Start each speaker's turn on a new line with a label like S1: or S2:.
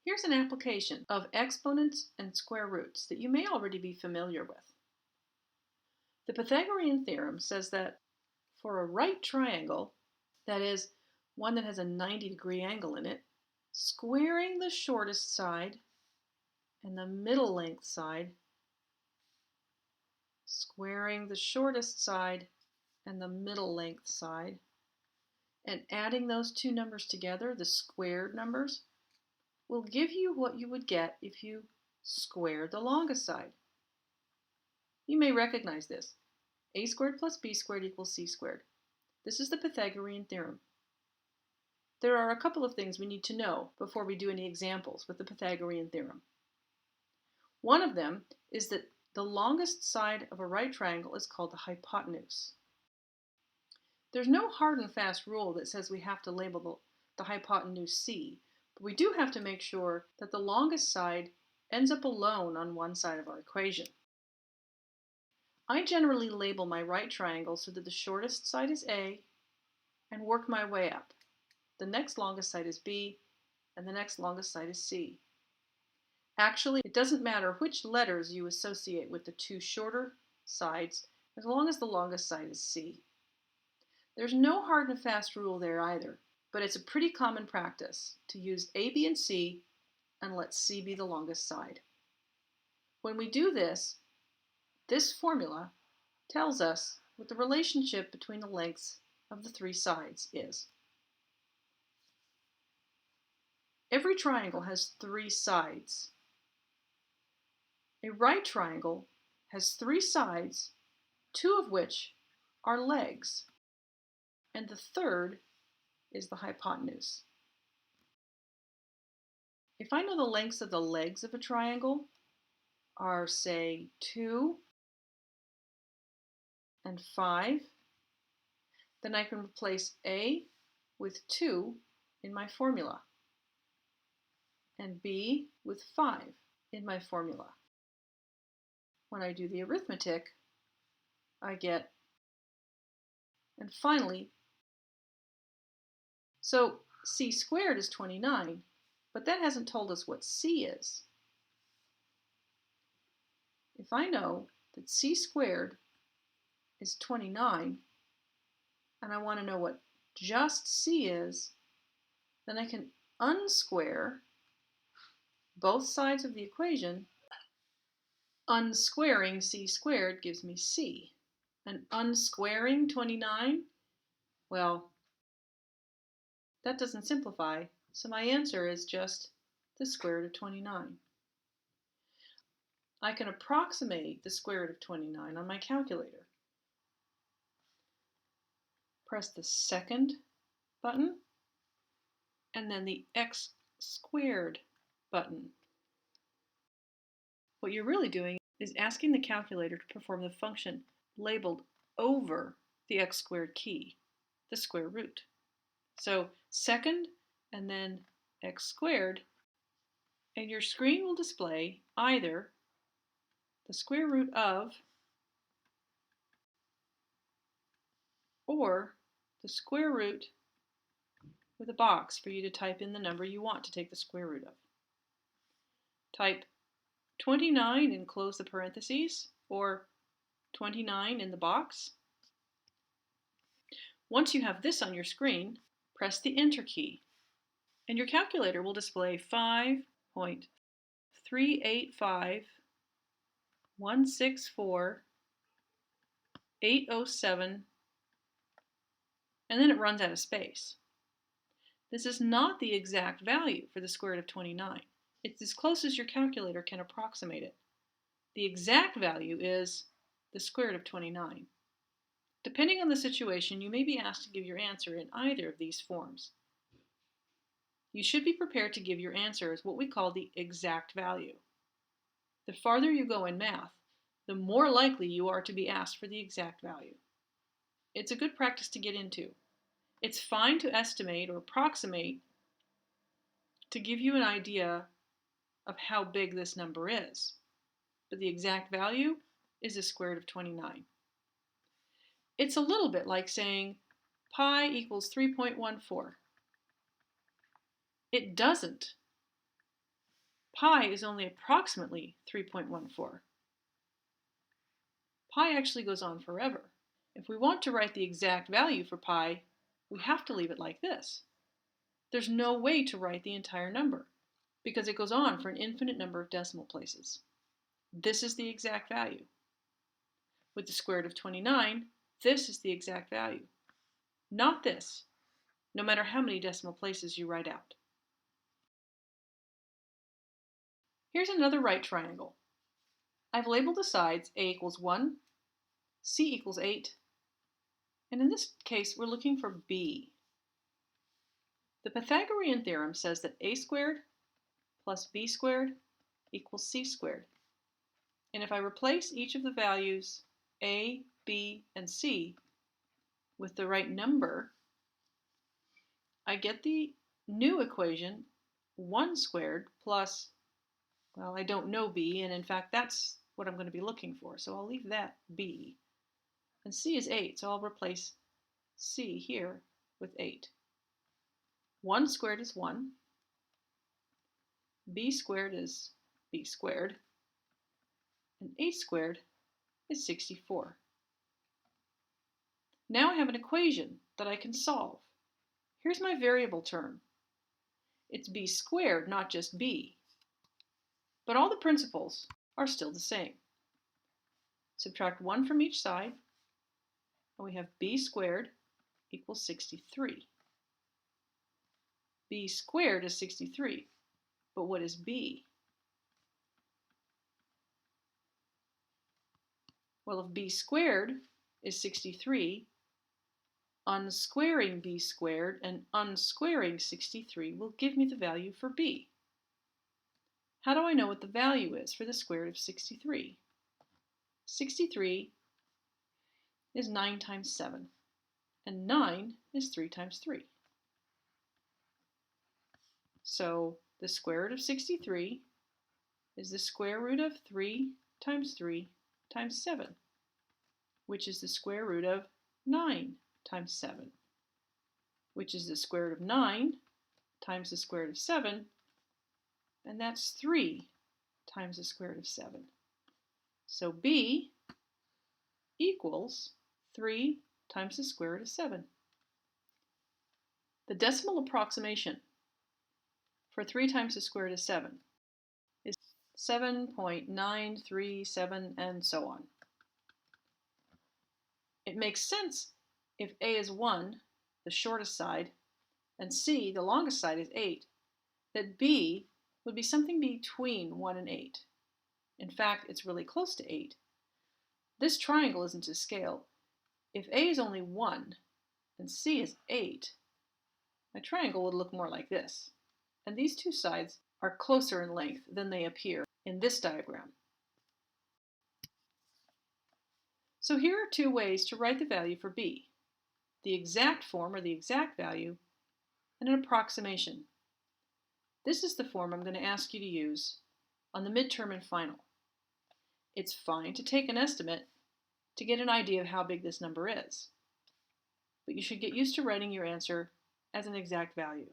S1: Here's an application of exponents and square roots that you may already be familiar with. The Pythagorean theorem says that for a right triangle, that is, one that has a 90-degree angle in it, squaring the shortest side and the middle length side, squaring the shortest side and the middle length side, and adding those two numbers together, the squared numbers, will give you what you would get if you squared the longest side. You may recognize this. A squared plus b squared equals c squared. This is the Pythagorean theorem. There are a couple of things we need to know before we do any examples with the Pythagorean theorem. One of them is that the longest side of a right triangle is called the hypotenuse. There's no hard and fast rule that says we have to label the hypotenuse c, but we do have to make sure that the longest side ends up alone on one side of our equation. I generally label my right triangle so that the shortest side is A and work my way up. The next longest side is B and the next longest side is C. Actually, it doesn't matter which letters you associate with the two shorter sides as long as the longest side is C. There's no hard and fast rule there either, but it's a pretty common practice to use A, B, and C and let C be the longest side. When we do this, this formula tells us what the relationship between the lengths of the three sides is. Every triangle has three sides. A right triangle has three sides, two of which are legs, and the third is the hypotenuse. If I know the lengths of the legs of a triangle are, say, 2 and 5, then I can replace A with 2 in my formula and B with 5 in my formula. When I do the arithmetic, I get, and finally, so c squared is 29, but that hasn't told us what c is. If I know that c squared is 29, and I want to know what just c is, then I can unsquare both sides of the equation. Unsquaring c squared gives me c. And unsquaring 29, well, that doesn't simplify, so my answer is just the square root of 29. I can approximate the square root of 29 on my calculator. Press the second button and then the x squared button. What you're really doing is asking the calculator to perform the function labeled over the x squared key, the square root. So second and then x squared, and your screen will display either the square root of or the square root with a box for you to type in the number you want to take the square root of. Type 29 and close the parentheses, or 29 in the box. Once you have this on your screen, press the Enter key, and your calculator will display 5.385.164.807, and then it runs out of space. This is not the exact value for the square root of 29. It's as close as your calculator can approximate it. The exact value is the square root of 29. Depending on the situation, you may be asked to give your answer in either of these forms. You should be prepared to give your answer as what we call the exact value. The farther you go in math, the more likely you are to be asked for the exact value. It's a good practice to get into. It's fine to estimate or approximate to give you an idea of how big this number is, but the exact value is the square root of 29. It's a little bit like saying pi equals 3.14. It doesn't. pi is only approximately 3.14. Pi actually goes on forever. If we want to write the exact value for pi, we have to leave it like this. There's no way to write the entire number because it goes on for an infinite number of decimal places. This is the exact value. With the square root of 29, this is the exact value. Not this, no matter how many decimal places you write out. Here's another right triangle. I've labeled the sides a equals 1, c equals 8, and in this case we're looking for b. The Pythagorean theorem says that a squared plus b squared equals c squared. And if I replace each of the values a, b, and c with the right number, I get the new equation 1 squared plus, well, I don't know b, and in fact that's what I'm going to be looking for, so I'll leave that b. And c is 8, so I'll replace c here with 8. 1 squared is 1, b squared is b squared, and 8 squared is 64. Now I have an equation that I can solve. Here's my variable term. It's b squared, not just b. But all the principles are still the same. Subtract 1 from each side, and we have b squared equals 63. b squared is 63, but what is b? Well, if b squared is 63, unsquaring b squared and unsquaring 63 will give me the value for b. How do I know what the value is for the square root of 63? 63 is 9 times 7, and 9 is 3 times 3. So the square root of 63 is the square root of 3 times 3 times 7, which is the square root of 9 times 7, which is the square root of 9 times the square root of 7, and that's 3 times the square root of 7. So b equals 3 times the square root of 7. The decimal approximation for 3 times the square root of 7 is 7.937 and so on. It makes sense if a is 1, the shortest side, and c, the longest side, is 8, that b would be something between 1 and 8. In fact, it's really close to 8. This triangle isn't to scale. If a is only 1 and c is 8, my triangle would look more like this. And these two sides are closer in length than they appear in this diagram. So here are two ways to write the value for b: the exact form, or the exact value, and an approximation. This is the form I'm going to ask you to use on the midterm and final. It's fine to take an estimate to get an idea of how big this number is, but you should get used to writing your answer as an exact value.